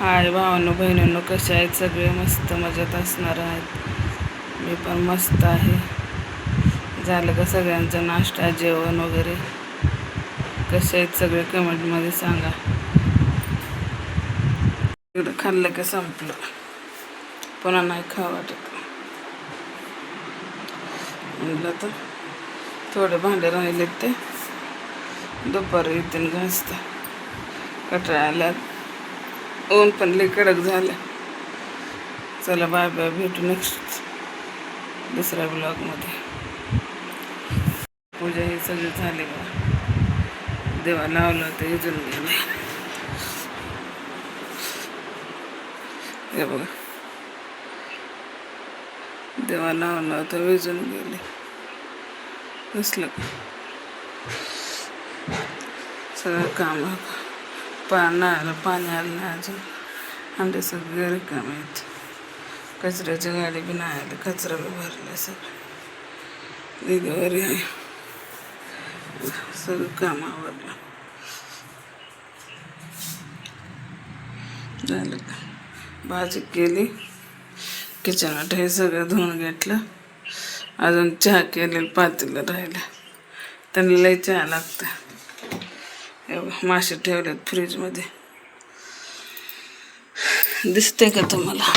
हाय भावांनो बहिणींनो, कसे आहेत सगळे? मस्त मजेत असणार आहेत. मी पण मस्त आहे. झालं का सगळ्यांचा नाश्ता जेवण वगैरे? कसे आहेत सगळे कमेंटमध्ये सांगा. इकडं खाल्लं की संपलं, पुन्हा नाही खावं वाटत. म्हटलं तर थोडे भांडे राहिले ते दुपारी येतील घासते. कटाळा आल्यात, ऊन पण लई कडक झालं. चला बाय बाय, भेटू नेक्स्ट दुसऱ्या ब्लॉगमध्ये. पूजा ही सगळी झाली बघा. देवा लावलं होतं इजून गेले. हे बघा, देवा लावलं होतं विजून गेले. नसलं सगळं काम पाणी आलं नाही अजून. अंडे सगळे रिकामे आहेत. कचऱ्याची गाडी बी नाही आली, कचरा बी भरला सगळं. निघावरी आहे, सगळं काम आवडलं. झालं का? भाजी केली, किचनात हे सगळं धुवून घेतलं. अजून चहा केलेलं पातेलं राहिलं. त्यांना लई चहा लागतं. मासे ठेवलेत फ्रीजमध्ये, दिसते का तुम्हाला?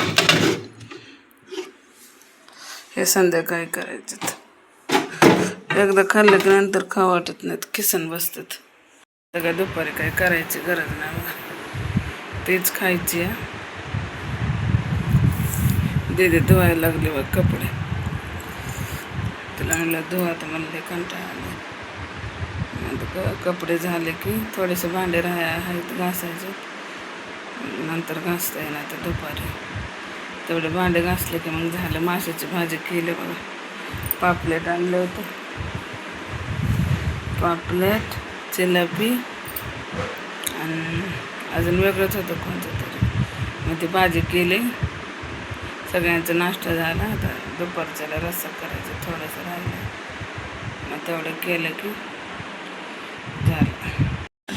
हे संध्याकाळी करायचं. एकदा खाल्लं की नंतर खावं वाटत नाहीत, किसन बसतात. सगळं दुपारी काही करायची गरज नाही बघा, तेच खायची आहे. दीदी धुवायला लागले बघ कपडे. तिला म्हणलं धुवा, तर म्हणले कंटाळा आले. कपडे झाले की थोडेसे भांडे आहेत घासायचे, नंतर घासता येणार तर दुपारी. तेवढे भांडे घासले की मग झालं. माशाची भाजी केली बघा. पापलेट आणलं होतं, पापलेट जिलेबी आणि अजून वेगळंच होतं कोणतं तरी. मग ती भाजी केली. सगळ्यांचा नाश्ता झाला. आता दुपारच्याला रस्सा करायचा थोडंसं राहिलं, मग तेवढं केलं की झालं.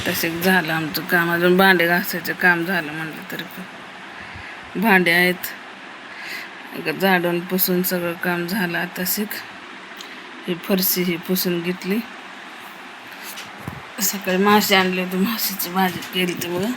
तसेच झालं आमचं काम. अजून भांडे घासायचं काम झालं म्हटलं तरी पण भांडे आहेत. झाडून पुसून सगळं काम झालं. आता ही फरशी ही पुसून घेतली. सकाळी मासे आणले होते, माशाची भाजी केली ती बघा.